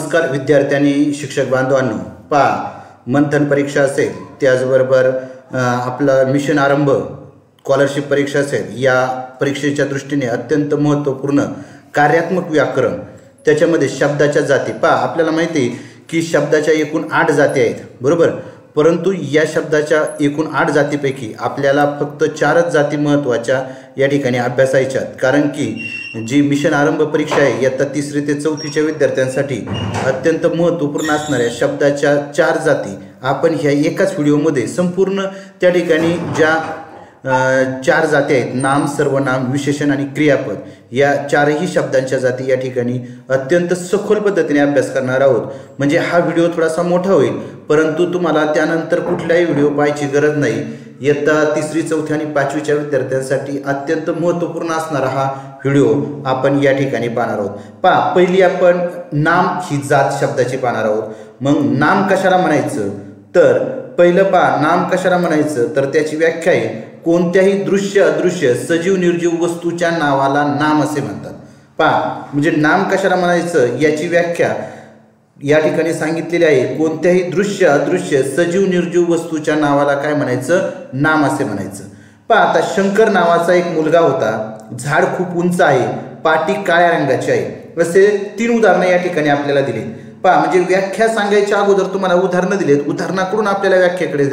नमस्कार विद्यार्थ्यांनी शिक्षक बांधवांनो, पहा मंथन परीक्षा असेल, त्याचबरोबर आपला मिशन आरंभ स्कॉलरशिप परीक्षा असेल, या परीक्षेच्या दृष्टीने अत्यंत महत्त्वपूर्ण कार्यात्मक व्याकरण, त्याच्यामध्ये शब्दाच्या जाती. पहा आपल्याला माहिती आहे की शब्दाच्या एकूण 8 जाती आहेत, बरोबर. परंतु या शब्दाच्या एकूण 8 जातीपैकी आपल्याला फक्त 4च जाती महत्त्वाच्या या ठिकाणी अभ्यासायच्यात. कारण की जी मिशन आरंभ परीक्षा आहे इयत्ता 3री ते 4थीच्या विद्यार्थ्यांसाठी अत्यंत महत्त्वपूर्ण असणाऱ्या शब्दाच्या 4 जाती आपण ह्या एकाच व्हिडिओमध्ये संपूर्ण त्या ठिकाणी ज्या 4 जाती आहेत, नाम, सर्वनाम, विशेषण आणि क्रियापद, या 4ही शब्दांच्या जाती या ठिकाणी अत्यंत सखोल पद्धतीने अभ्यास करणार आहोत. म्हणजे हा व्हिडिओ थोडासा मोठा होईल, परंतु तुम्हाला त्यानंतर कुठलाही व्हिडिओ पाहायची गरज नाही. इयत्ता 3री, 4थी आणि 5वीच्या विद्यार्थ्यांसाठी अत्यंत महत्त्वपूर्ण असणारा हा व्हिडिओ आपण या ठिकाणी पाहणार आहोत. पहा, पहिली आपण नाम ही जात शब्दाची पाहणार आहोत. मग नाम कशाला म्हणायचं, तर पहिलं पहा, नाम कशाला म्हणायचं तर त्याची व्याख्या आहे कोणत्याही दृश्य, अदृश्य, सजीव, निर्जीव वस्तूच्या नावाला नाम असे म्हणतात. पहा, म्हणजे नाम कशाला म्हणायचं याची व्याख्या या ठिकाणी सांगितलेली आहे. कोणत्याही दृश्य, अदृश्य, सजीव, निर्जीव वस्तूच्या नावाला काय म्हणायचं, नाम असे म्हणायचं. पहा, आता शंकर नावाचा एक मुलगा होता, झाड खूप उंच आहे, पाटी काळ्या रंगाची आहे, असे 3 उदाहरणं या ठिकाणी आपल्याला दिली. पहा, म्हणजे व्याख्या सांगायच्या अगोदर तुम्हाला उदाहरणं दिलेत, उदाहरणाकडून आपल्याला व्याख्याकडे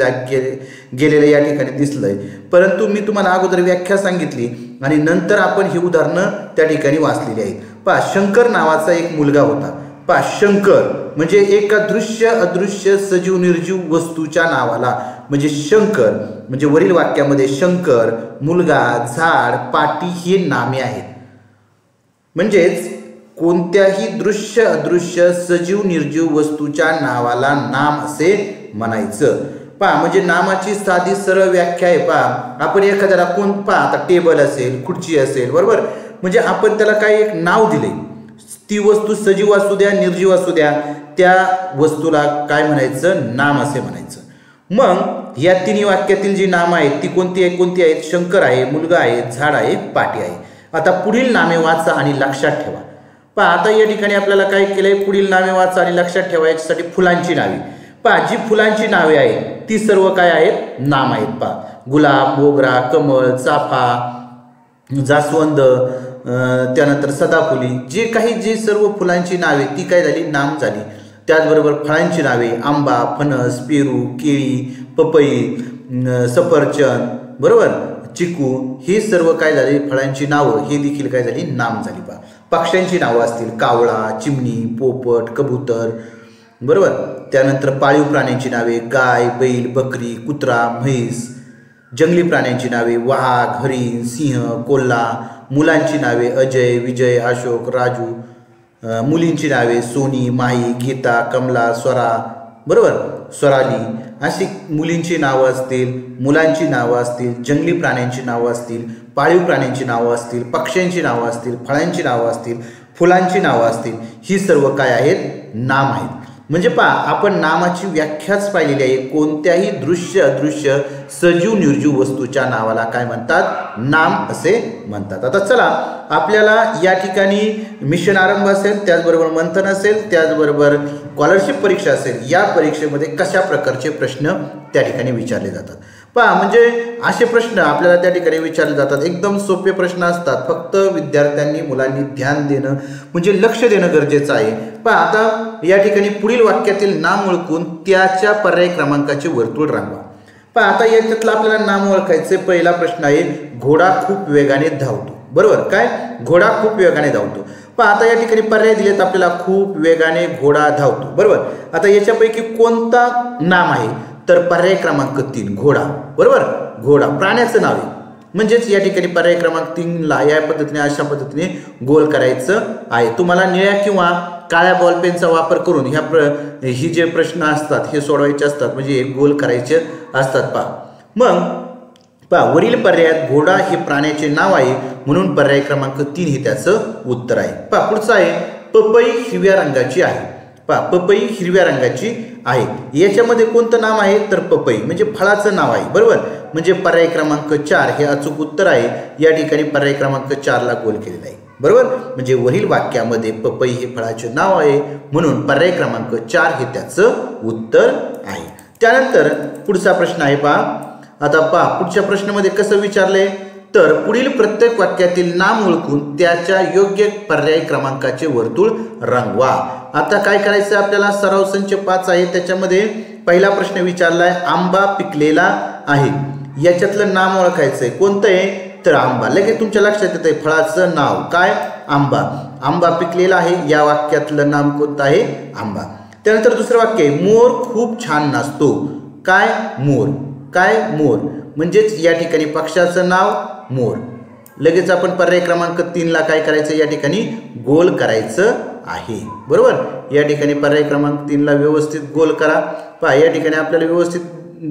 गेलेलं या ठिकाणी दिसलंय. परंतु मी तुम्हाला अगोदर व्याख्या सांगितली आणि नंतर आपण ही उदाहरणं त्या ठिकाणी वाचलेली आहेत. पहा, शंकर नावाचा एक मुलगा होता. पहा, शंकर म्हणजे एका दृश्य, अदृश्य, सजीव, निर्जीव वस्तूच्या नावाला, म्हणजे शंकर म्हणजे वरील वाक्यामध्ये शंकर, मुलगा, झाड, पाटी हे नामे आहेत. म्हणजेच कोणत्याही दृश्य, अदृश्य, सजीव, निर्जीव वस्तूच्या नावाला नाम असे म्हणायचं. पहा, म्हणजे नामाची साधी सरळ व्याख्या आहे. पहा, आपण एखाद्याला पहा, आता टेबल असेल, खुर्ची असेल, बरोबर, म्हणजे आपण त्याला काही एक नाव दिले. ती वस्तू सजीव असू द्या, निर्जीव असू द्या, त्या वस्तूला काय म्हणायचं, नाम असे म्हणायचं. मग या 3 वाक्यातील जी नामं आहेत ती कोणती आहेत? शंकर आहे, मुलगा आहे, झाड आहे, पाटी आहे. आता पुढील नामे वाचा आणि लक्षात ठेवा. पहा, आता या ठिकाणी आपल्याला काय केलंय, पुढील नामे वाचा आणि लक्षात ठेवा याच्यासाठी फुलांची नावे. पहा, जी फुलांची नावे आहेत ती सर्व काय आहेत, नाम आहेत. पहा, गुलाब, मोगरा, कमळ, चाफा, जास्वंद, त्यानंतर सदाफुली, जे सर्व फुलांची नावे ती काय झाली, नाम झाली. त्याचबरोबर फळांची नावे आंबा, फणस, पेरू, केळी, पपई, सफरचंद, बरोबर, चिकू, हे सर्व काय झाले फळांची नावं, हे देखील काय झाली, नाम झाली. पहा, पक्ष्यांची नावं असतील कावळा, चिमणी, पोपट, कबूतर, बरोबर. त्यानंतर पाळीव प्राण्यांची नावे गाय, बैल, बकरी, कुत्रा, म्हैस. जंगली प्राण्यांची नावे वाघ, हरिण, सिंह, कोल्हा. मुलांची नावे अजय, विजय, अशोक, राजू. मुलींची नावे सोनी, माही, गीता, कमला, स्वरा, बरोबर, स्वराली. अशी मुलींची नावं असतील, मुलांची नावं असतील, जंगली प्राण्यांची नावं असतील, पाळीव प्राण्यांची नावं असतील, पक्ष्यांची नावं असतील, फळांची नावं असतील, फुलांची नावं असतील, ही सर्व काय आहेत, नाम आहेत. म्हणजे पहा, आपण नामाची व्याख्याच पाहिलेली आहे. कोणत्याही दृश्य, अदृश्य, सजीव, निर्जीव वस्तूच्या नावाला काय म्हणतात, नाम असे म्हणतात. आता चला, आपल्याला या ठिकाणी मिशन आरंभ असेल, त्याचबरोबर मंथन असेल, त्याचबरोबर स्कॉलरशिप परीक्षा असेल, या परीक्षेमध्ये कशा प्रकारचे प्रश्न त्या ठिकाणी विचारले जातात. पहा, म्हणजे असे प्रश्न आपल्याला त्या ठिकाणी विचारले जातात. एकदम सोपे प्रश्न असतात. फक्त विद्यार्थ्यांनी, मुलांनी ध्यान देणं म्हणजे लक्ष देणं गरजेचं आहे. पहा, आता या ठिकाणी पुढील वाक्यातील नाम ओळखून त्याच्या पर्याय क्रमांकाचे वर्तुळ रंगवा. पहा, आता याच्यातलं आपल्याला नाम ओळखायचे. पहिला प्रश्न आहे घोडा खूप वेगाने धावतो, बरोबर. काय, घोडा खूप वेगाने धावतो. पहा, आता या ठिकाणी पर्याय दिलेत आपल्याला, खूप वेगाने घोडा धावतो, बरोबर. आता याच्यापैकी कोणता नाम आहे, तर पर्याय क्रमांक 3 घोडा, बरोबर. घोडा प्राण्याचं नाव आहे. म्हणजेच या ठिकाणी पर्याय क्रमांक 3ला या पद्धतीने, अशा पद्धतीने गोल करायचं आहे. तुम्हाला निळ्या किंवा काळ्या बॉलपेनचा वापर करून ही जे प्रश्न असतात हे सोडवायचे असतात, म्हणजे गोल करायचे असतात. पहा, मग पहा, वरील पर्यायात घोडा हे प्राण्याचे नाव आहे, म्हणून पर्याय क्रमांक 3 हे त्याचं उत्तर आहे. पहा, पुढचं आहे पपई हिरव्या रंगाची आहे. पहा, पपई हिरव्या रंगाची आहे. याच्यामध्ये कोणतं नाम आहे, तर पपई म्हणजे फळाचं नाव आहे, बरोबर. म्हणजे पर्याय क्रमांक 4 हे अचूक उत्तर आहे. या ठिकाणी पर्याय क्रमांक 4ला गोल केलेला आहे. बरोबर. म्हणजे वरील वाक्यामध्ये पपई हे फळाचे नाव आहे, म्हणून पर्याय क्रमांक 4 हे त्याचं उत्तर आहे. त्यानंतर पुढचा प्रश्न आहे पहा. आता पहा पुढच्या प्रश्नामध्ये कसं विचारलंय, तर पुढील प्रत्येक वाक्यातील नाम ओळखून त्याच्या योग्य पर्याय क्रमांकाचे वर्तुळ रंगवा. आता काय करायचं आपल्याला, सराव संच 5 आहे, त्याच्यामध्ये पहिला प्रश्न विचारलाय आंबा पिकलेला आहे, याच्यातलं नाम ओळखायचंय. कोणतं आहे, तर आंबा. लगेच तुमच्या लक्षात येतंय फळाचं नाव काय, आंबा. आंबा पिकलेला आहे, या वाक्यातलं नाम कोणतं आहे, आंबा. त्यानंतर दुसरं वाक्य आहे मोर खूप छान नाचतो. काय, मोर. काय, मोर. म्हणजेच या ठिकाणी पक्षाचं नाव मोर. लगेच आपण पर्याय क्रमांक 3 ला काय करायचं, या ठिकाणी गोल करायचं आहे. बरोबर. या ठिकाणी पर्याय क्रमांक 3 ला व्यवस्थित गोल करा. पहा या ठिकाणी आपल्याला व्यवस्थित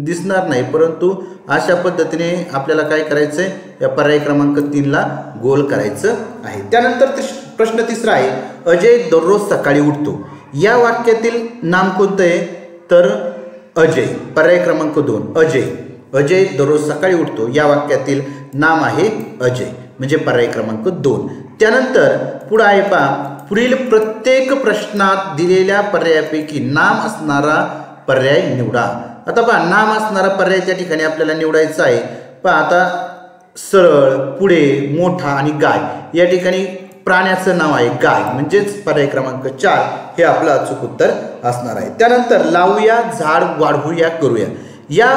दिसणार नाही, परंतु अशा पद्धतीने आपल्याला काय करायचंय, या पर्याय क्रमांक 3 ला गोल करायचं आहे. त्यानंतर प्रश्न तिसरा आहे अजय दररोज सकाळी उठतो. या वाक्यातील नाम कोणतं आहे, तर अजय. पर्याय क्रमांक 2 अजय. अजय दररोज सकाळी उठतो, या वाक्यातील नाम आहे अजय, म्हणजे पर्याय क्रमांक 2. त्यानंतर पुढे आहे पहा पुढील प्रत्येक प्रश्नात दिलेल्या पर्यायापैकी नाम असणारा पर्याय निवडा. आता पहा नाम असणारा पर्याय त्या ठिकाणी आपल्याला निवडायचा आहे. पहा आता सरळ, पुढे, मोठा आणि गाय, या ठिकाणी प्राण्याचं नाव आहे गाय, म्हणजेच पर्याय क्रमांक 4 हे आपलं अचूक उत्तर असणार आहे. त्यानंतर लावूया, झाड, वाढवूया, करूया, या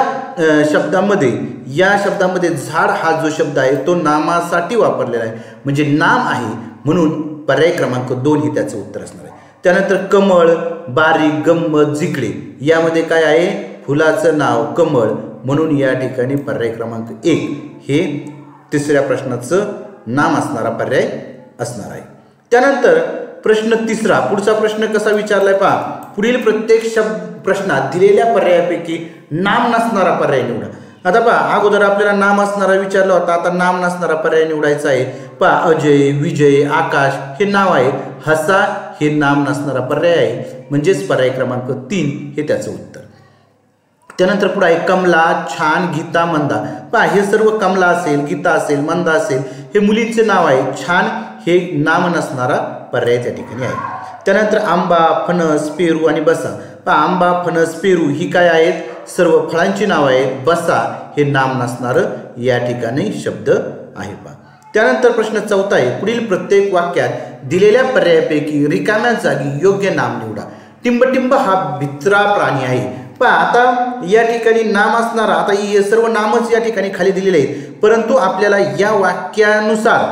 शब्दामध्ये झाड हा जो शब्द आहे तो नामासाठी वापरलेला आहे, म्हणजे नाम आहे, म्हणून पर्याय क्रमांक 2 हे त्याचं उत्तर असणार आहे. त्यानंतर कमळ, बारीक, गंमत, जिकडे, यामध्ये काय आहे, फुलाचं नाव कमळ, म्हणून या ठिकाणी पर्याय क्रमांक 1 हे तिसऱ्या प्रश्नाचं नाम असणारा पर्याय असणार आहे. त्यानंतर प्रश्न तिसरा, पुढचा प्रश्न कसा विचारलाय पहा पुढील प्रत्येक प्रश्नात दिलेल्या पर्यायापैकी नाम नसणारा पर्याय निवडा. आता पहा अगोदर आपल्याला नाम असणारा विचारला होता, आता नाम नसणारा पर्याय निवडायचा आहे. पहा अजय, विजय, आकाश हे नाव आहे, हसा हे नाम नसणारा पर्याय आहे, म्हणजेच पर्याय क्रमांक 3 हे त्याचं उत्तर. त्यानंतर पुढे आहे कमला, छान, गीता, मंदा. पहा हे सर्व कमला असेल, गीता असेल, मंदा असेल हे मुलींचे नाव आहे, छान हे नाम नसणारा पर्याय त्या ठिकाणी आहे. त्यानंतर आंबा, फणस, पेरू आणि बसा. पहा आंबा, फणस, पेरू ही काय आहेत, सर्व फळांची नाव आहेत. बसा हे नाम नसणारं या ठिकाणी शब्द आहे. पहा त्यानंतर प्रश्न चौथा आहे पुढील प्रत्येक वाक्यात दिलेल्या पर्यायापैकी रिकाम्या जागी योग्य नाम निवडा. टिंबटिंब हा भित्रा प्राणी आहे. पहा आता या ठिकाणी नाम असणारा, आता हे सर्व नामच या ठिकाणी खाली दिलेले आहेत, परंतु आपल्याला या वाक्यानुसार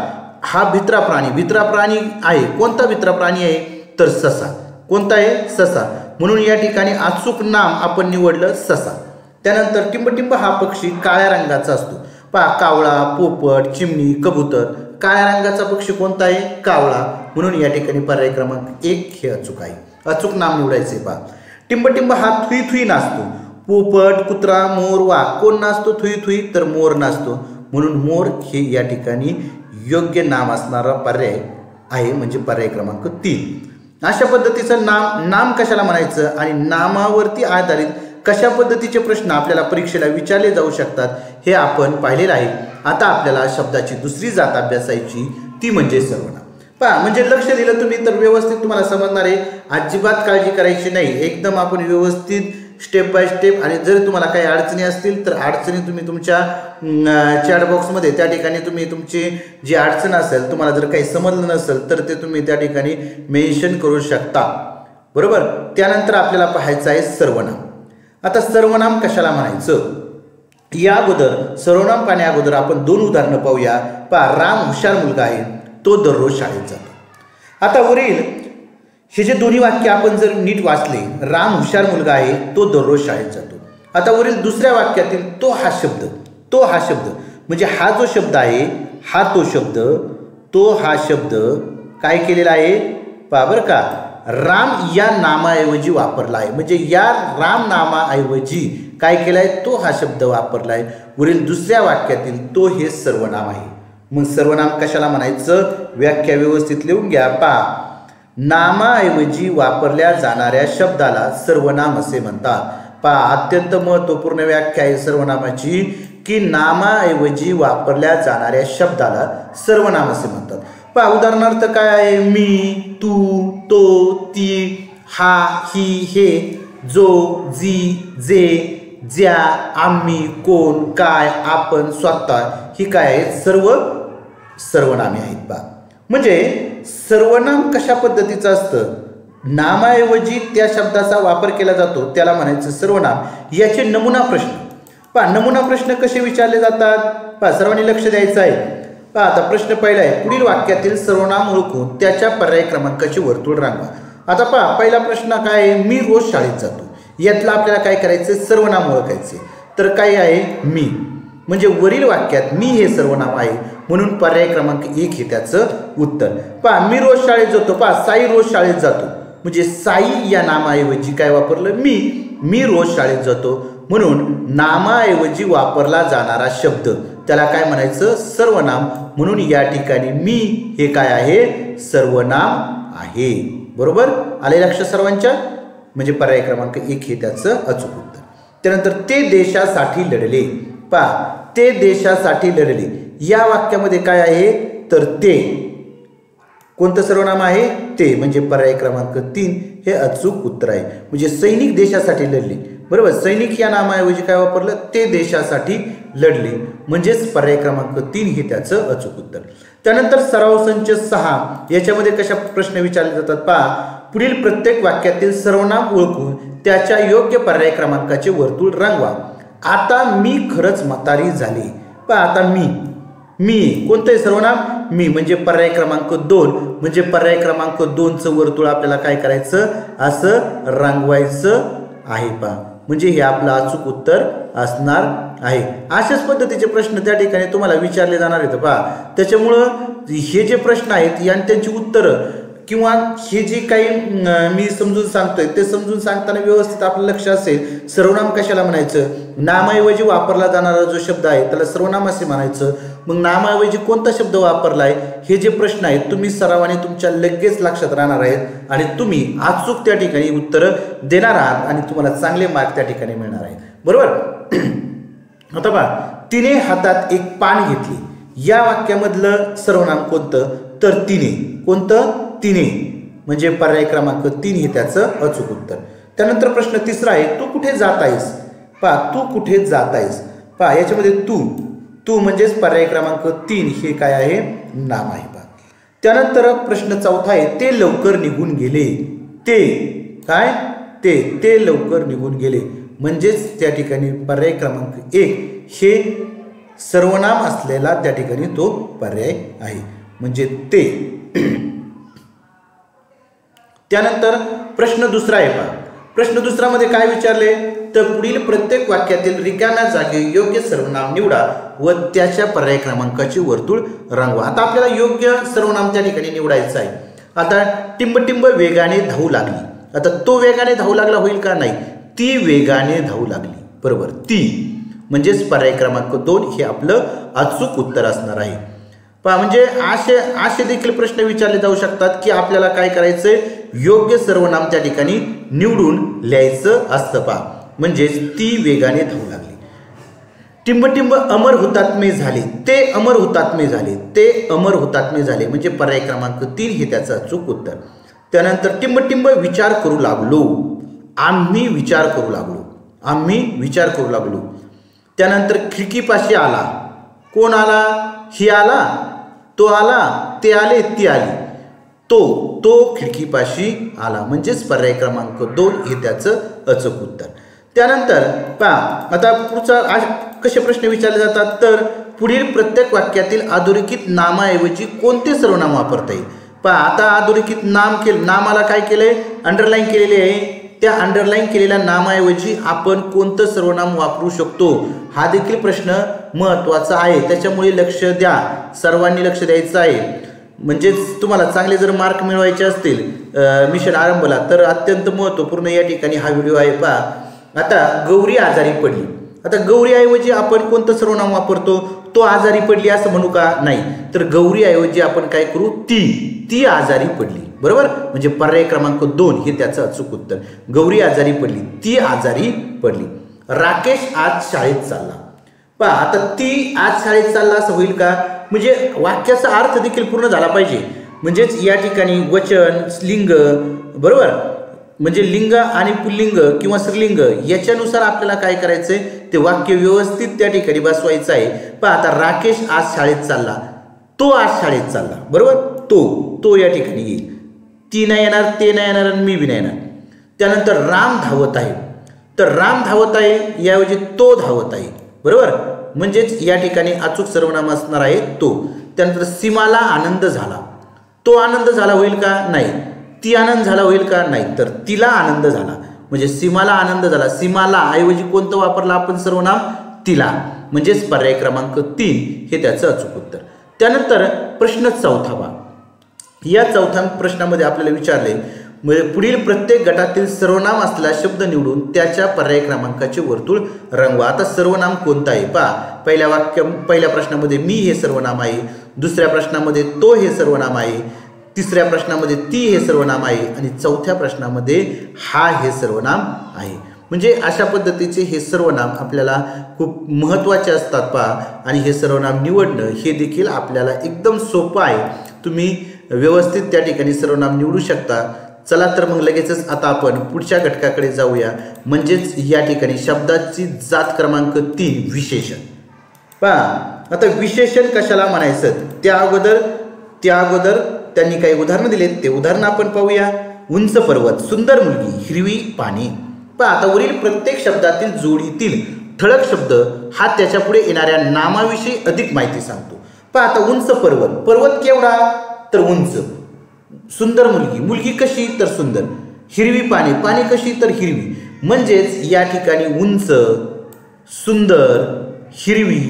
हा भित्रा प्राणी आहे. कोणता भित्रा प्राणी आहे, तर ससा. कोणता आहे, ससा, म्हणून या ठिकाणी अचूक नाम आपण निवडलं ससा. त्यानंतर टिंबटिंब हा पक्षी काळ्या रंगाचा असतो. पहा कावळा, पोपट, चिमणी, कबूतर, काळ्या रंगाचा पक्षी कोणता आहे, कावळा, म्हणून या ठिकाणी पर्याय क्रमांक 1 हे अचूक आहे. अचूक नाम निवडायचे. पहा टिंबटिंब हा थुई थुई नाचतो. पोपट, कुत्रा, मोर, वाघ कोण नाचतो, थुई थुई, तर मोर नाचतो, म्हणून मोर हे या ठिकाणी योग्य नाम असणारा पर्याय आहे, म्हणजे पर्याय क्रमांक 3. अशा पद्धतीचं नाम कशाला म्हणायचं आणि नामावरती आधारित कशा पद्धतीचे प्रश्न आपल्याला परीक्षेला विचारले जाऊ शकतात हे आपण पाहिलेलं आहे. आता आपल्याला शब्दाची दुसरी जात अभ्यासायची, ती म्हणजे सर्वनाम. पहा म्हणजे लक्ष दिलं तुम्ही तर व्यवस्थित तुम्हाला समजणार आहे. अजिबात काळजी करायची नाही, एकदम आपण व्यवस्थित स्टेप बाय स्टेप. आणि जर तुम्हाला काही अडचणी असतील तर अडचणी तुम्ही तुमच्या चॅट बॉक्समध्ये त्या ठिकाणी तुम्ही तुमची जी अडचण असेल, तुम्हाला जर काही समजलं नसेल तर ते तुम्ही त्या ठिकाणी मेन्शन करू शकता. बरोबर. त्यानंतर आपल्याला पाहायचं आहे सर्वनाम. आता सर्वनाम कशाला म्हणायचं, या अगोदर सर्वनाम पाहण्या अगोदर आपण 2 उदाहरणं पाहूया. पहा राम हुशार मुलगा आहे, तो दररोज शाळेत जातो. आता वरील हे जे दोन्ही वाक्य आपण जर नीट वाचले, राम हुशार मुलगा आहे, तो दररोज शाळेत जातो. आता वरील दुसऱ्या वाक्यातील तो हा शब्द म्हणजे हा जो शब्द आहे, हा तो हा शब्द काय केलेला आहे, पहा बरं का, राम या नामाऐवजी वापरला आहे. म्हणजे या राम नामाऐवजी काय केलं आहे, तो हा शब्द वापरला आहे. वरील दुसऱ्या वाक्यातील तो हे सर्वनाम आहे. मग सर्वनाम कशाला म्हणायचं, व्याख्या व्यवस्थित लिहून घ्या. पहा नामाऐवजी वापरल्या जाणाऱ्या शब्दाला सर्वनाम असे म्हणतात. पहा अत्यंत महत्त्वपूर्ण व्याख्या आहे सर्वनामाची, की नामाऐवजी वापरल्या जाणाऱ्या शब्दाला सर्वनाम असे म्हणतात. पहा उदाहरणार्थ काय आहे, मी, तू, तो, ती, हा, ही, हे, जो, जी, जे, ज्या, आम्ही, कोण, काय, आपण, स्वतः ही काय आहेत, सर्व सर्वनामे आहेत. पहा म्हणजे सर्वनाम कशा पद्धतीचं असतं, नामाऐवजी त्या शब्दाचा वापर केला जातो त्याला म्हणायचं सर्वनाम. याचे नमुना प्रश्न पहा, नमुना प्रश्न कसे विचारले जातात पहा, सर्वांनी लक्ष द्यायचं आहे. पहा आता प्रश्न पहिला आहे, पुढील वाक्यातील सर्वनाम ओळखून त्याच्या पर्याय क्रमांकाचे वर्तुळ रांगवा. आता पहा पहिला प्रश्न काय आहे, मी रोज शाळेत जातो. यातलं आपल्याला काय करायचं, सर्वनाम ओळखायचे. तर काय आहे, मी, म्हणजे वरील वाक्यात मी हे सर्वनाम आहे म्हणून पर्याय क्रमांक 1 हे त्याचं उत्तर. पहा मी रोज शाळेत जातो. पहा साई रोज शाळेत जातो, म्हणजे साई या नामाऐवजी काय वापरलं, मी रोज शाळेत जातो म्हणून नामाऐवजी वापरला जाणारा शब्द त्याला काय म्हणायचं, सर्वनाम. म्हणून या ठिकाणी मी हे काय आहे, सर्वनाम आहे. बरोबर आले लक्ष सर्वांच्या, म्हणजे पर्याय क्रमांक 1 हे त्याचं अचूक उत्तर. त्यानंतर ते देशासाठी लढले. पहा ते देशासाठी लढले या वाक्यामध्ये काय आहे, तर ते कोणतं सर्वनाम आहे, ते म्हणजे पर्याय क्रमांक 3 हे अचूक उत्तर आहे. म्हणजे सैनिक देशासाठी लढले. बरोबर, सैनिक या नामाऐवजी काय वापरलं, ते देशासाठी लढले म्हणजेच पर्याय क्रमांक 3 हे त्याचं अचूक उत्तर. त्यानंतर सराव संच 6 याच्यामध्ये कशा प्रश्न विचारले जातात पहा, पुढील प्रत्येक वाक्यातील सर्वनाम ओळखून त्याच्या योग्य पर्याय क्रमांकाचे वर्तुळ रंगवा. आता मी खरंच म्हातारी झाली. पहा आता मी कोणतं सर्वनाम, मी म्हणजे पर्याय क्रमांक 2, म्हणजे पर्याय क्रमांक 2चं वर्तुळ आपल्याला काय करायचं, असं रंगवायचं आहे. पहा म्हणजे हे आपलं अचूक उत्तर असणार आहे. अशाच पद्धतीचे प्रश्न त्या ठिकाणी तुम्हाला विचारले जाणार आहेत. पहा त्याच्यामुळं हे जे प्रश्न आहेत आणि त्यांची उत्तरं किंवा हे जे काही मी समजून सांगतोय ते समजून सांगताना व्यवस्थित आपलं लक्ष असेल. सर्वनाम कशाला म्हणायचं, नामाऐवजी वापरला जाणारा जो शब्द आहे त्याला सर्वनाम असे म्हणायचं. मग नामाऐवजी कोणता शब्द वापरला आहे हे जे प्रश्न आहेत तुम्ही सरावाने तुमच्या लगेच लक्षात राहणार आहेत आणि तुम्ही अचूक त्या ठिकाणी उत्तरं देणार आहात आणि तुम्हाला चांगले मार्क त्या ठिकाणी मिळणार आहेत. बरोबर. आता पहा, तिने हातात एक पान घेतले. या वाक्यामधलं सर्वनाम कोणतं, तर तिने. कोणतं, तिने म्हणजे पर्याय क्रमांक 3 हे त्याचं अचूक उत्तर. त्यानंतर प्रश्न तिसरा आहे, तू कुठे जात आहेस. पहा तू कुठे जात आहेस. पहा याच्यामध्ये तू म्हणजेच पर्याय क्रमांक 3 हे काय आहे, नाम आहे. पहा त्यानंतर प्रश्न चौथा आहे, ते लवकर निघून गेले. ते काय, ते लवकर निघून गेले म्हणजेच त्या ठिकाणी पर्याय क्रमांक 1 हे सर्वनाम असलेला त्या ठिकाणी तो पर्याय आहे, म्हणजे ते. त्यानंतर प्रश्न दुसरा आहे. पहा प्रश्न दुसरामध्ये काय विचारले, तर पुढील प्रत्येक वाक्यातील रिकाम्या जागी योग्य सर्वनाम निवडा व त्याच्या पर्याय क्रमांकाचे वर्तुळ रंगवा. आता आपल्याला योग्य सर्वनाम त्या ठिकाणी निवडायचं आहे. आता टिंब वेगाने धावू लागली. आता तो वेगाने धावू लागला होईल का, नाही, ती वेगाने धावू लागली. बरोबर, ती म्हणजेच पर्याय क्रमांक 2 हे आपलं अचूक उत्तर असणार आहे. पहा म्हणजे असे देखील प्रश्न विचारले जाऊ शकतात की आपल्याला काय करायचंय, योग्य सर्वनाम त्या ठिकाणी निवडून लिहायचं असतं. पहा म्हणजेच ती वेगाने धावू लागली. टिंब अमर हुतात्मे झाले. ते अमर हुतात्मे झाले. ते अमर हुतात्मे झाले म्हणजे पर्याय क्रमांक 3 हे त्याचं अचूक उत्तर. त्यानंतर टिंब विचार करू लागलो. आम्ही विचार करू लागलो. आम्ही विचार करू लागलो. त्यानंतर खिडकीपाशी आला. कोण आला, ही आला, तो आला, ते आले, ती आली. तो खिडकीपाशी आला म्हणजेच पर्याय क्रमांक 2 हे त्याचं अचूक उत्तर. त्यानंतर पहा आता पुढचा कसे प्रश्न विचारले जातात, तर पुढील प्रत्येक वाक्यातील अधोरेखित नामाऐवजी कोणते सर्वनाम वापरता येईल. पहा आता अधोरेखित नामाला काय केलंय, अंडरलाईन केलेले आहे. त्या अंडरलाईन केलेल्या नामाऐवजी आपण कोणतं सर्वनाम वापरू शकतो हा देखील प्रश्न महत्त्वाचा आहे. त्याच्यामुळे लक्ष द्या, सर्वांनी लक्ष द्यायचं आहे. म्हणजेच तुम्हाला चांगले जर मार्क मिळवायचे असतील मिशन आरंभला तर अत्यंत महत्त्वपूर्ण या ठिकाणी हा व्हिडिओ आहे. पहा आता गौरी आजारी पडली. आता गौरी ऐवजी आपण कोणतं सर्वनाम वापरतो, तो आजारी पडली असं म्हणू का, नाही, तर गौरी ऐवजी आपण काय करू, ती आजारी पडली. बरोबर, म्हणजे पर्याय क्रमांक 2 हे त्याचं अचूक उत्तर. गौरी आजारी पडली, ती आजारी पडली. राकेश आज शाळेत चालला. पहा आता ती आज शाळेत चालला असं होईल का, म्हणजे वाक्याचा अर्थ देखील पूर्ण झाला पाहिजे. म्हणजेच या ठिकाणी वचन, लिंग, बरोबर, म्हणजे लिंग आणि पुल्लिंग किंवा स्त्रीलिंग याच्यानुसार आपल्याला काय करायचंय, ते वाक्य व्यवस्थित त्या ठिकाणी बसवायचं आहे. पहा आता राकेश आज शाळेत चालला, तो आज शाळेत चालला, बरोबर, तो या ठिकाणी येईल. ती नाही येणार, ते नाही येणार आणि मी बी नाही येणार. त्यानंतर राम धावत आहे, तर राम धावत आहे याऐवजी तो धावत आहे, बरोबर, म्हणजेच या ठिकाणी अचूक सर्वनाम असणार आहे तो. त्यानंतर सीमाला आनंद झाला, तो आनंद झाला होईल का, नाही. ती आनंद झाला होईल का, नाही. तर तिला आनंद झाला, म्हणजे सीमाला आनंद झाला. सीमाला ऐवजी कोणतं वापरलं आपण सर्वनाम, तिला, म्हणजेच पर्याय क्रमांक 3 हे त्याचं अचूक उत्तर. त्यानंतर प्रश्न 4. या 4 प्रश्नामध्ये आपल्याला विचारले, म्हणजे पुढील प्रत्येक गटातील सर्वनाम असलेला शब्द निवडून त्याच्या पर्याय क्रमांकाचे वर्तुळ रंगवा. आता सर्वनाम कोणतं आहे पहा. पहिल्या प्रश्नामध्ये मी हे सर्वनाम आहे, दुसऱ्या प्रश्नामध्ये तो हे सर्वनाम आहे, तिसऱ्या प्रश्नामध्ये ती हे सर्वनाम आहे आणि चौथ्या प्रश्नामध्ये हा हे सर्वनाम आहे. म्हणजे अशा पद्धतीचे हे सर्वनाम आपल्याला खूप महत्त्वाचे असतात पहा. आणि हे सर्वनाम निवडणं हे देखील आपल्याला एकदम सोपं आहे. तुम्ही व्यवस्थित त्या ठिकाणी सर्वनाम निवडू शकता. चला तर मग लगेचच आता आपण पुढच्या घटकाकडे जाऊया, म्हणजेच या ठिकाणी शब्दाची जात क्रमांक 3 विशेषण. पहा आता विशेषण कशाला म्हणायचं, त्या अगोदर त्यांनी काही उदाहरणं दिलेत, ते उदाहरण आपण पाहूया. उंच पर्वत, सुंदर मुलगी, हिरवी पाने. पहा आता वरील प्रत्येक शब्दातील जोडीतील ठळक शब्द हा त्याच्या पुढे येणाऱ्या नामाविषयी अधिक माहिती सांगतो. पहा आता उंच पर्वत, पर्वत केवढा तर उंच. सुंदर मुलगी, मुलगी कशी तर सुंदर. हिरवी पाने, पाने कशी तर हिरवी. म्हणजेच या ठिकाणी उंच, सुंदर, हिरवी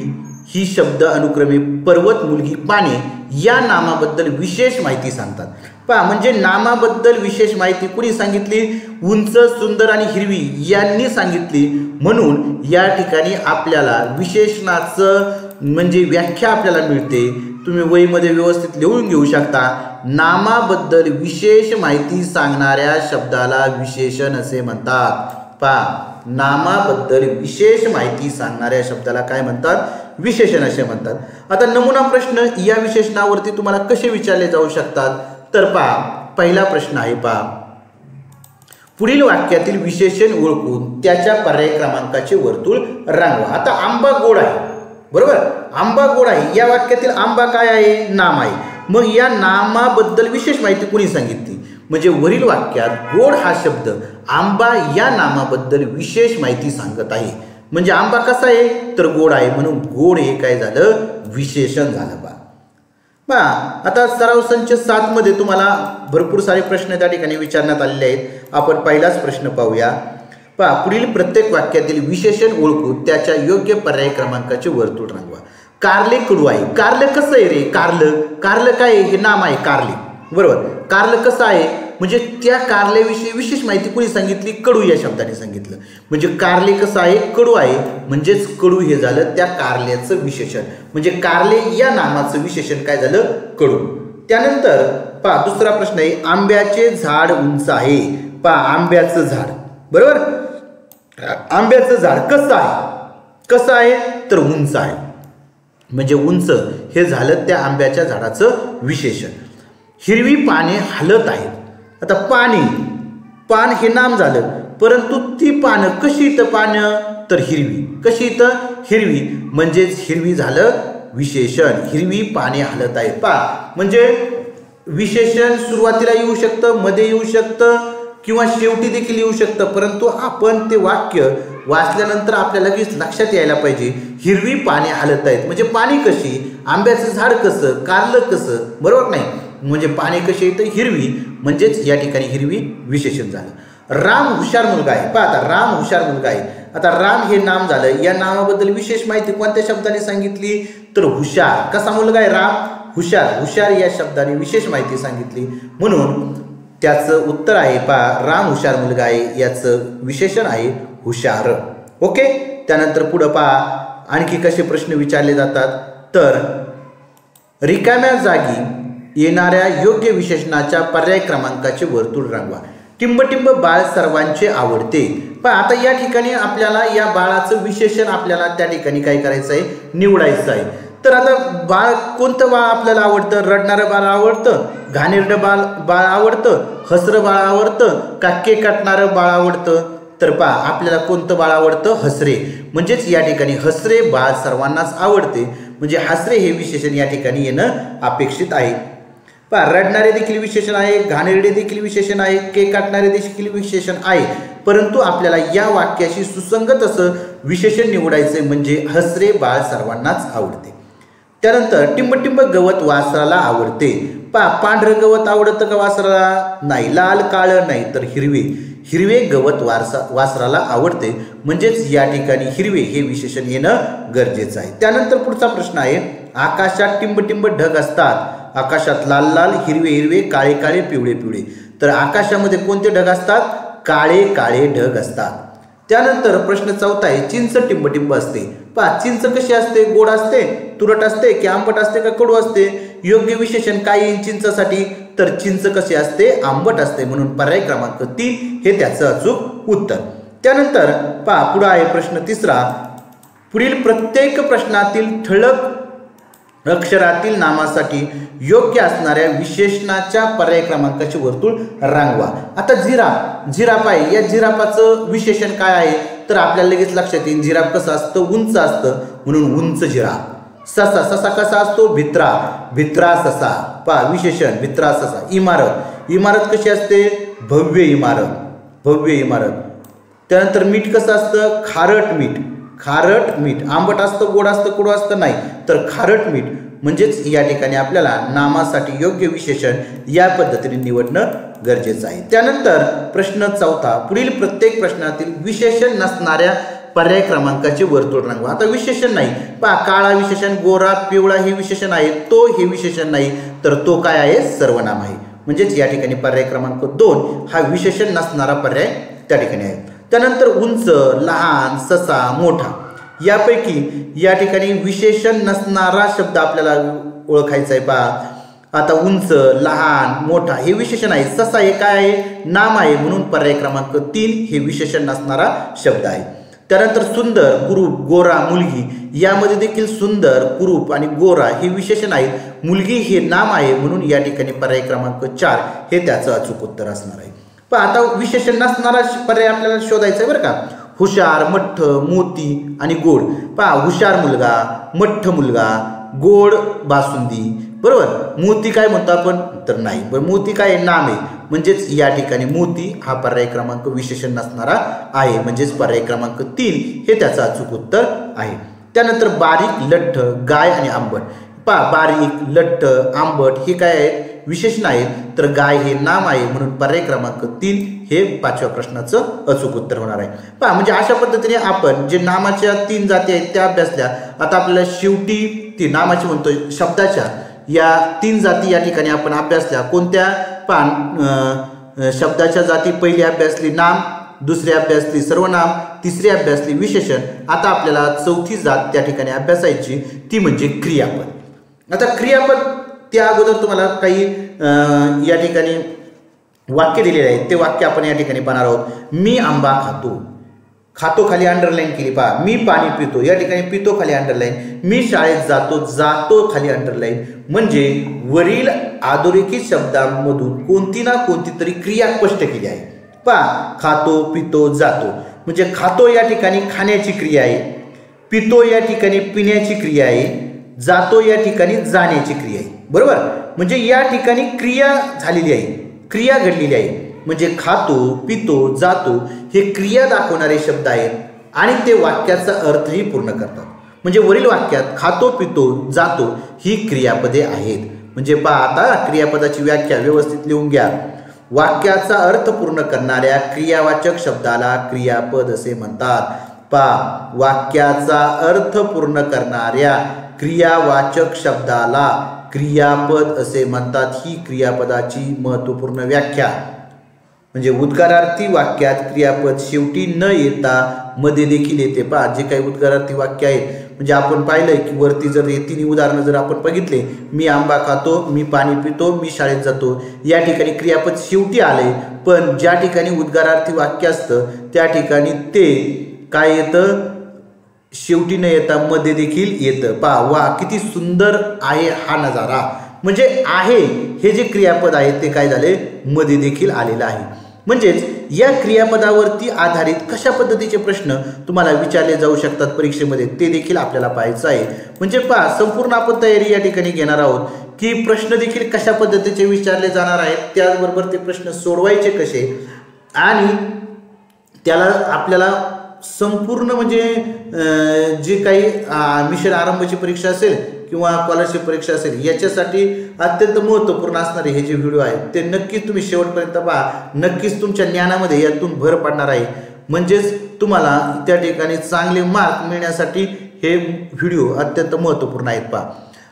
ही शब्द अनुक्रमे पर्वत, मुलगी, पाने या नामाबद्दल विशेष माहिती सांगतात. पहा म्हणजे नामाबद्दल विशेष माहिती कुणी सांगितली, उंच, सुंदर आणि हिरवी यांनी सांगितली. म्हणून या ठिकाणी आपल्याला विशेषणाचं म्हणजे व्याख्या आपल्याला मिळते. तुम्ही वहीमध्ये व्यवस्थित लिहून घेऊ शकता. नामाबद्दल विशेष माहिती सांगणाऱ्या शब्दाला विशेषण असे म्हणतात. पहा नामाबद्दल विशेष माहिती सांगणाऱ्या शब्दाला काय म्हणतात, विशेषण असे म्हणतात. आता नमुना प्रश्न या विशेषणावरती तुम्हाला कसे विचारले जाऊ शकतात, तर पहा पहिला प्रश्न आहे. पहा पुढील वाक्यातील विशेषण ओळखून त्याच्या पर्याय क्रमांकाचे वर्तुळ रंगवा. आता आंबा गोड आहे, बरोबर, आंबा गोड आहे. या वाक्यातील आंबा काय आहे, नाम आहे. मग या नामाबद्दल विशेष माहिती कुणी सांगितली, म्हणजे वरील वाक्यात गोड हा शब्द आंबा या नामाबद्दल विशेष माहिती सांगत आहे. म्हणजे आंबा कसा आहे तर गोड आहे, म्हणून गोड हे काय झालं, विशेषण झालं. बा आता सराव संच 7 मध्ये तुम्हाला भरपूर सारे प्रश्न त्या ठिकाणी विचारण्यात आलेले आहेत. आपण पहिलाच प्रश्न पाहूया. पहा पुढील प्रत्येक वाक्यातील विशेषण ओळखून त्याच्या योग्य पर्याय क्रमांकाचे वर्तुळ रंगवा. कारले कडू आहे. कारलं कसं आहे रे, कारलं काय आहे, हे नाम आहे कारले, बरोबर. कारलं कसं आहे म्हणजे त्या कारल्याविषयी विशेष माहिती कोणी सांगितली, कडू या शब्दाने सांगितलं. म्हणजे कारले कसं आहे, कडू आहे, म्हणजेच कडू हे झालं त्या कारल्याचं विशेषण. म्हणजे कारले या नामाचं विशेषण काय झालं, कडू. त्यानंतर पहा दुसरा प्रश्न आहे, आंब्याचे झाड उंच आहे. पहा आंब्याचं झाड, बरोबर, आंब्याचं झाड कसं आहे तर उंच आहे. म्हणजे उंच हे झालं त्या आंब्याच्या झाडाचं विशेषण. हिरवी पाने हलत आहेत. आता पान हे नाम झालं, परंतु ती पानं कशी तर पानं तर हिरवी, कशी तर हिरवी, म्हणजेच हिरवी झालं विशेषण. हिरवी पाने हलत आहेत. पहा म्हणजे विशेषण सुरुवातीला येऊ शकतं, मध्ये येऊ शकतं किंवा शेवटी देखील येऊ शकतं, परंतु आपण ते वाक्य वाचल्यानंतर आपल्याला लगेच लक्षात यायला पाहिजे हिरवी पाने हलत आहेत. म्हणजे पाणी कशी, आंब्याचं झाड कसं, कारलं कसं, बरोबर नाही. म्हणजे पाने कशी तर हिरवी, म्हणजेच या ठिकाणी हिरवी विशेषण झालं. राम हुशार मुलगा आहे. पहा आता राम हुशार मुलगा आहे. आता राम हे नाम झालं. या नामाबद्दल विशेष माहिती कोणत्या शब्दाने सांगितली तर हुशार. कसा मुलगा आहे राम, हुशार. हुशार या शब्दाने विशेष माहिती सांगितली, म्हणून त्याचं उत्तर आहे पहा राम हुशार मुलगा आहे, याचं विशेषण आहे हुशार. ओके. त्यानंतर पुढं पहा आणखी कसे प्रश्न विचारले जातात, तर रिकाम्या जागी येणाऱ्या योग्य विशेषणाच्या पर्याय क्रमांकाचे वर्तुळ रंगवा. टिंबटिंब बाळ सर्वांचे आवडते. पण आता या ठिकाणी आपल्याला या बाळाचं विशेषण आपल्याला त्या ठिकाणी काय करायचं आहे, निवडायचं आहे. तर आता बाळ कोणतं बाळ आपल्याला आवडतं? रडणारं बाळ आवडतं, घाणेरडं बाळ आवडतं, हसरं बाळ आवडतं का केक काटणारं बाळ आवडतं? तर पहा आपल्याला कोणतं बाळ आवडतं? हसरे. म्हणजेच या ठिकाणी हसरे बाळ सर्वांनाच आवडते, म्हणजे हसरे हे विशेषण या ठिकाणी येणं अपेक्षित आहे. पहा रडणारे देखील विशेषण आहे, घाणेरडे देखील विशेषण आहे, केक काटणारे देखील विशेषण आहे, परंतु आपल्याला या वाक्याशी सुसंगत असं विशेषण निवडायचे म्हणजे हसरे बाळ सर्वांनाच आवडते. त्यानंतर टिंबटिंब गवत वासराला आवडते. पहा पांढरं गवत आवडतं का वासराला? नाही. लाल काळं नाही तर हिरवे गवत वासराला आवडते, म्हणजेच या ठिकाणी हिरवे हे विशेषण येणं गरजेचं आहे. त्यानंतर पुढचा प्रश्न आहे, आकाशात टिंबटिंब ढग असतात. आकाशात लाल लाल, हिरवे हिरवे, काळे काळे, पिवळे पिवळे. तर आकाशामध्ये कोणते ढग असतात? काळे काळे ढग असतात. त्यानंतर प्रश्न चौथा आहे, चिंच टिंबटिंब असते. पहा चिंच कशी असते? गोड असते, तुरट असते की आंबट असते का कडू असते? योग्य विशेषण काय येईल चिंचसाठी? तर चिंच कशी असते? आंबट असते, म्हणून पर्याय क्रमांक 3 हे त्याचं अचूक उत्तर. त्यानंतर पहा पुढे आहे प्रश्न तिसरा, पुढील प्रत्येक प्रश्नातील ठळक अक्षरातील नामासाठी योग्य असणाऱ्या विशेषणाच्या पर्याय क्रमांकाचे वर्तुळ रांगवा. आता जिराफ आहे, या जिराफाचं विशेषण काय आहे? तर आपल्याला लगेच लक्षात येईल, जिराफ कसं असतं? उंच असतं, म्हणून उंच जिराफ. ससा कसा असतो? भित्रा ससा. पहा विशेषण भित्रा ससा. इमारत कशी असते? भव्य इमारत. त्यानंतर मीठ कसं असतं? खारट मीठ. आंबट असतं, गोड असतं, कडू असतं? नाही, तर खारट मीठ. म्हणजेच या ठिकाणी आपल्याला नामासाठी योग्य विशेषण या पद्धतीने निवडणं गरजेचं आहे. त्यानंतर प्रश्न चौथा, पुढील प्रत्येक प्रश्नातील विशेषण नसणाऱ्या पर्याय क्रमांकाचे वर्तुळ रंगवा. आता विशेषण नाही. पहा काळा विशेषण, गोरा, पिवळा हे विशेषण आहे, तो हे विशेषण नाही, तर तो काय आहे? सर्वनाम आहे. म्हणजेच या ठिकाणी पर्याय क्रमांक 2 हा विशेषण नसणारा पर्याय त्या ठिकाणी आहे. त्यानंतर उंच, लहान, ससा, मोठा यापैकी या ठिकाणी विशेषण नसणारा शब्द आपल्याला ओळखायचा आहे. पहा आता उंच, लहान, मोठा हे विशेषण आहे. ससा हे काय आहे? नाम आहे, म्हणून पर्याय क्रमांक 3 हे विशेषण नसणारा शब्द आहे. त्यानंतर सुंदर, कुरूप, गोरा, मुलगी यामध्ये देखील सुंदर, कुरूप आणि गोरा हे विशेषण आहेत. मुलगी हे नाम आहे, म्हणून या ठिकाणी पर्याय क्रमांक 4 हे त्याचं अचूक उत्तर असणार आहे. पण आता विशेषण नसणारा पर्याय आपल्याला शोधायचा आहे बरं का. हुशार, मठ्ठ, मोती आणि गोड. पहा हुशार मुलगा, मठ्ठ मुलगा, गोड बासुंदी. बरोबर. मोती काय म्हणतो आपण? तर नाही, पण मोती काय नाम आहे, म्हणजेच या ठिकाणी मोती हा पर्याय क्रमांक विशेषण नसणारा आहे, म्हणजेच पर्याय क्रमांक 3 हे त्याचं अचूक उत्तर आहे. त्यानंतर बारीक, लठ्ठ, गाय आणि आंबट. पहा बारीक, लठ्ठ, आंबट हे काय आहेत? विशेषण आहेत, तर गाय हे नाम आहे, म्हणून पर्याय क्रमांक 3 हे 5व्या प्रश्नाचं अचूक उत्तर होणार आहे. पहा म्हणजे अशा पद्धतीने आपण जे नामाच्या 3 जाती आहेत त्या अभ्यासल्या. आता आपल्याला शेवटी ती नामाची म्हणतोय शब्दाच्या या 3 जाती या ठिकाणी आपण अभ्यासल्या. कोणत्या? पहा शब्दाच्या जाती पहिली अभ्यासली नाम, दुसरी अभ्यासली सर्वनाम, तिसरी अभ्यासली विशेषण. आता आपल्याला चौथी जात त्या ठिकाणी अभ्यासायची, ती म्हणजे क्रियापद. आता क्रियापद त्या अगोदर तुम्हाला काही या ठिकाणी वाक्य दिलेले आहेत, ते वाक्य आपण या ठिकाणी पाहणार आहोत. मी आंबा खातो खाली अंडरलाईन केली. पहा मी पाणी पितो, या ठिकाणी पितो खाली अंडरलाईन. मी शाळेत जातो खाली अंडरलाईन. म्हणजे वरील अधोरेखित शब्दांमधून कोणती ना कोणती तरी क्रिया स्पष्ट केली आहे. पहा खातो, पितो, जातो. म्हणजे खातो या ठिकाणी खाण्याची क्रिया आहे, पितो या ठिकाणी पिण्याची क्रिया आहे, जातो या ठिकाणी जाण्याची क्रिया आहे. बरोबर. म्हणजे या ठिकाणी क्रिया झालेली आहे, क्रिया घडलेली आहे. म्हणजे खातो, पितो, जातो हे क्रिया दाखवणारे शब्द आहेत आणि ते वाक्याचा अर्थही पूर्ण करतात. म्हणजे वरील वाक्यात खातो, पितो, जातो ही क्रियापदे आहेत. म्हणजे पहा आता क्रियापदाची व्याख्या व्यवस्थित लिहून घ्या. वाक्याचा अर्थ पूर्ण करणाऱ्या क्रियावाचक शब्दाला क्रियापद असे म्हणतात. पहा वाक्याचा अर्थ पूर्ण करणाऱ्या क्रियावाचक शब्दाला क्रियापद असे म्हणतात. ही क्रियापदाची महत्त्वपूर्ण व्याख्या. म्हणजे उद्गारार्थी वाक्यात क्रियापद शेवटी न येता मध्ये देखील येते. पहा जे काही उद्गारार्थी वाक्य आहेत, म्हणजे आपण पाहिलंय की वरती जर हे 3 उदाहरणं जर आपण बघितले, मी आंबा खातो, मी पाणी पितो, मी शाळेत जातो, या ठिकाणी क्रियापद शेवटी आले. पण ज्या ठिकाणी उद्गारार्थी वाक्य असतं त्या ठिकाणी ते काय येतं? शेवटी न येता मध्ये देखील येतं. पहा, वा किती सुंदर आहे हा नजारा. म्हणजे आहे हे जे क्रियापद आहे ते काय झाले, मध्ये देखील आलेलं आहे. म्हणजेच या क्रियापदावरती आधारित कशा पद्धतीचे प्रश्न तुम्हाला विचारले जाऊ शकतात परीक्षेमध्ये ते देखील आपल्याला पाहायचं आहे. म्हणजे पहा, संपूर्ण आपण तयारी या ठिकाणी घेणार आहोत की प्रश्न देखील कशा पद्धतीचे विचारले जाणार आहेत, त्याचबरोबर ते प्रश्न सोडवायचे कसे, आणि त्याला आपल्याला संपूर्ण म्हणजे जे काही मिशन आरंभची परीक्षा असेल किंवा स्कॉलरशिप परीक्षा असेल याच्यासाठी अत्यंत महत्त्वपूर्ण असणारे हे जे व्हिडिओ आहेत ते नक्कीच तुम्ही शेवटपर्यंत पहा. नक्कीच तुमच्या ज्ञानामध्ये यातून भर पडणार आहे. म्हणजेच तुम्हाला त्या ठिकाणी चांगले मार्क मिळण्यासाठी हे व्हिडिओ अत्यंत महत्त्वपूर्ण आहेत. पहा,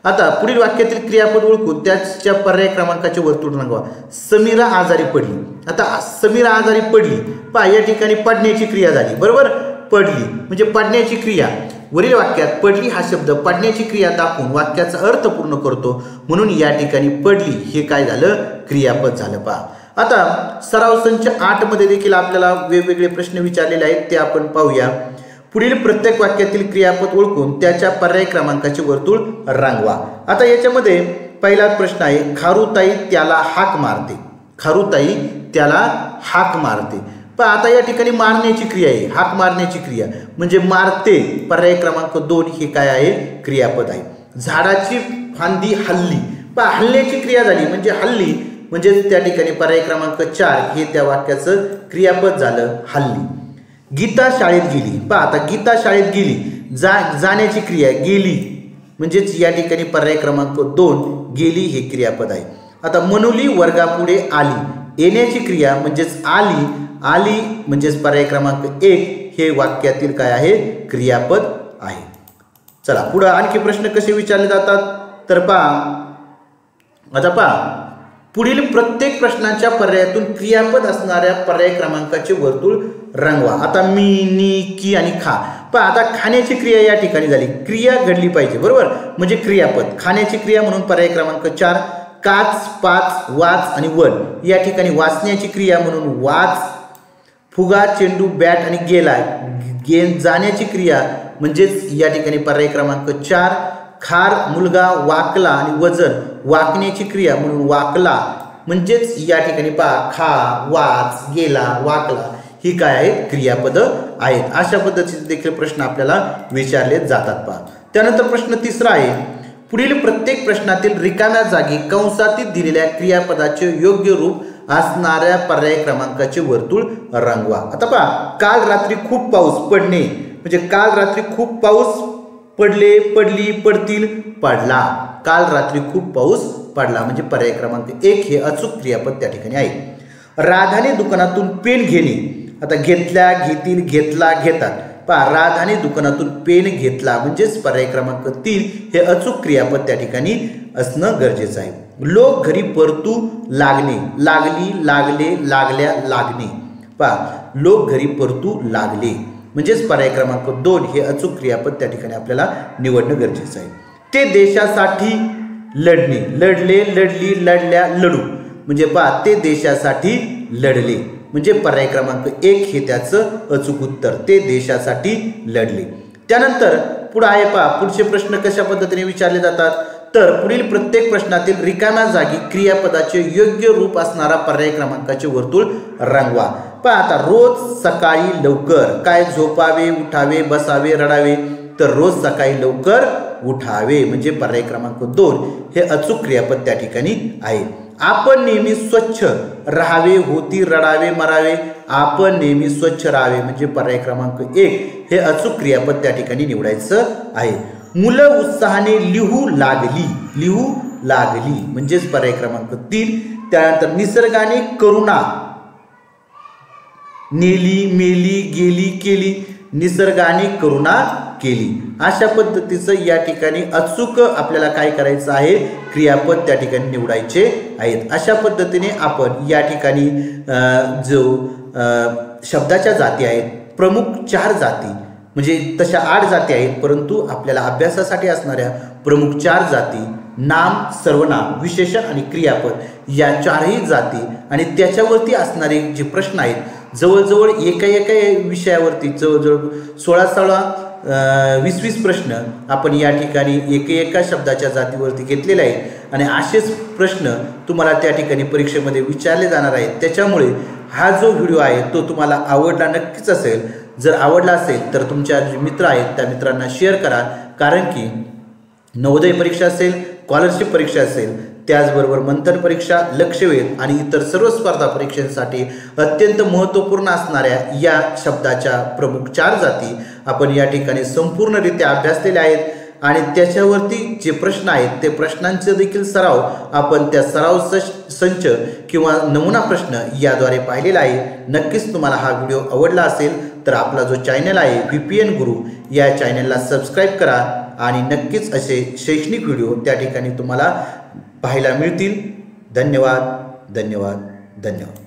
आता पुढील वाक्यातील क्रियापद ओळखून त्याच्या पर्याय क्रमांकाचे वर्तुळ रंगवा. समीरा आजारी पडली. आता समीरा आजारी पडली, पहा या ठिकाणी पडण्याची क्रिया झाली, बरोबर. पडली म्हणजे पडण्याची क्रिया. वरील वाक्यात पडली हा शब्द पडण्याची क्रिया दाखवून वाक्याचा अर्थ पूर्ण करतो, म्हणून या ठिकाणी पडली हे काय झालं, क्रियापद झालं. पहा, आता सराव संच 8 मध्ये देखील आपल्याला वेगवेगळे प्रश्न विचारलेले आहेत ते आपण पाहूया. पुढील प्रत्येक वाक्यातील क्रियापद ओळखून त्याच्या पर्याय क्रमांकाचे वर्तुळ रंगवा. आता याच्यामध्ये पहिला प्रश्न आहे, खारुताई त्याला हाक मारते. खारुताई त्याला हाक मारते. पण आता या ठिकाणी मारण्याची क्रिया आहे, हाक मारण्याची क्रिया म्हणजे मारते. पर्याय क्रमांक 2 हे काय आहे, क्रियापद आहे. झाडाची फांदी हल्ली, पण हल्ल्याची क्रिया झाली म्हणजे हल्ली, म्हणजे त्या ठिकाणी पर्याय क्रमांक 4 हे त्या वाक्याचं क्रियापद झालं, हल्ली. गीता शाळेत गेली. पहा, आता गीता शाळेत गेली, जाण्याची क्रिया गेली, म्हणजेच या ठिकाणी पर्याय क्रमांक 2 गेली हे क्रियापद आहे. आता मनोली वर्गापुढे आली. येण्याची क्रिया म्हणजेच आली, आली म्हणजेच पर्याय क्रमांक 1 हे वाक्यातील काय आहे, क्रियापद आहे. चला पुढे आणखी प्रश्न कसे विचारले जातात तर पहा, आता पहा, पुढील प्रत्येक प्रश्नाच्या पर्यायातून क्रियापद असणाऱ्या पर्याय क्रमांकाचे वर्तुळ रंगवा. आता मी, नी, की आणि खा. पहा, आता खाण्याची क्रिया या ठिकाणी झाली, क्रिया घडली पाहिजे, बरोबर, म्हणजे क्रियापद. खाण्याची क्रिया म्हणून पर्याय क्रमांक 4. काच, पाच, वाच आणि वन या ठिकाणी वाचण्याची क्रिया म्हणून वाच. फुगा, चेंडू, बॅट आणि गेला जाण्याची क्रिया म्हणजेच या ठिकाणी पर्याय क्रमांक 4. खार, मुलगा, वाकला आणि वजन वाकण्याची क्रिया म्हणून वाकला, म्हणजेच या ठिकाणी पहा खा, वाच, गेला, वाकला ही काय आहेत, क्रियापद आहेत. अशा पद्धतीचे देखील प्रश्न आपल्याला विचारले जातात. पहा, त्यानंतर प्रश्न 3 आहे, पुढील प्रत्येक प्रश्नातील रिकाम्या जागी कंसातील दिलेल्या क्रियापदाचे योग्य रूप असणाऱ्या पर्याय क्रमांकाचे वर्तुळ रंगवा. आता पहा, काल रात्री खूप पाऊस पडणे म्हणजे काल रात्री खूप पाऊस पडले, पडली, पडतील, पडला. काल रात्री खूप पाऊस पडला म्हणजे पर्याय क्रमांक 1 हे अचूक क्रियापद त्या ठिकाणी आहे. राधाने दुकानातून पेन घेणे. आता घेतल्या, घेतील, घेतला, घेतात. पहा, राधाने दुकानातून पेन घेतला म्हणजेच पर्याय क्रमांक 3 हे अचूक क्रियापद त्या ठिकाणी असणं गरजेचं आहे. लोक घरी परतू लागणे. लागली, लागले, लागल्या, लागणे. पहा, लोक घरी परतू लागले म्हणजेच पर्याय क्रमांक 2 हे अचूक क्रियापद त्या ठिकाणी आपल्याला निवडणं गरजेचं आहे. ते देशासाठी लढणे. लढले, लढली, लढल्या, लढू म्हणजे पहा, ते देशासाठी लढले म्हणजे पर्याय क्रमांक 1 हे त्याचं अचूक उत्तर. ते देशासाठी लढले. त्यानंतर पुढे आहे पहा, पुढचे प्रश्न कशा पद्धतीने विचारले जातात तर पुढील प्रत्येक प्रश्नातील रिकाम्या जागी क्रियापदाचे योग्य रूप असणारा पर्याय क्रमांकाचे वर्तुळ रंगवा. पहा, आता रोज सकाळी लवकर काय, झोपावे, उठावे, बसावे, रडावे. तर रोज सकाळी लवकर उठावे म्हणजे पर्याय क्रमांक 2 हे अचूक क्रियापद त्या ठिकाणी आहे. आपण नेहमी स्वच्छ राहावे, होती, रडावे, मरावे. आपण नेहमी स्वच्छ राहावे म्हणजे पर्याय क्रमांक 1 हे अचूक क्रियापद त्या ठिकाणी निवडायचं आहे. मुलं उत्साहाने लिहू लागली. लिहू लागली म्हणजेच पर्याय क्रमांक 3. त्यानंतर निसर्गाने करुणा नेली, मेली, गेली, केली. निसर्गाने करुणा केली. अशा पद्धतीचं या ठिकाणी अचूक आपल्याला काय करायचं आहे, क्रियापद त्या ठिकाणी निवडायचे आहेत. अशा पद्धतीने आपण या ठिकाणी जो शब्दाच्या जाती आहेत, प्रमुख 4 जाती म्हणजे तशा 8 जाती आहेत, परंतु आपल्याला अभ्यासासाठी असणाऱ्या प्रमुख 4 जाती, नाम, सर्वनाम, विशेषण आणि क्रियापद या 4ही जाती आणि त्याच्यावरती असणारे जे प्रश्न आहेत जवळजवळ एका विषयावरती जवळजवळ 16 20-20 प्रश्न आपण या ठिकाणी एका शब्दाच्या जातीवरती घेतलेले आहेत आणि असेच प्रश्न तुम्हाला त्या ठिकाणी परीक्षेमध्ये विचारले जाणार आहेत। त्याच्यामुळे हा जो व्हिडिओ आहे तो तुम्हाला आवडला नक्कीच असेल। जर आवडला असेल तर तुमच्या जे मित्र आहेत त्या मित्रांना शेअर करा, कारण की नवोदय परीक्षा असेल, स्कॉलरशिप परीक्षा असेल, त्याचबरोबर मंथन परीक्षा, लक्षवेध आणि इतर सर्व स्पर्धा परीक्षांसाठी अत्यंत महत्त्वपूर्ण असणाऱ्या या शब्दाच्या प्रमुख 4 जाती आपण या ठिकाणी संपूर्णरित्या अभ्यासलेल्या आहेत आणि त्याच्यावरती जे प्रश्न आहेत ते प्रश्नांचे देखील सराव आपण त्या सराव संच किंवा नमुना प्रश्न याद्वारे पाहिलेला आहे। नक्कीच तुम्हाला हा व्हिडिओ आवडला असेल तर आपला जो चॅनल आहे VPN गुरु या चॅनलला सबस्क्राईब करा आणि नक्कीच असे शैक्षणिक व्हिडिओ त्या ठिकाणी तुम्हाला पाहायला मिळतील। धन्यवाद धन्यवाद धन्यवाद।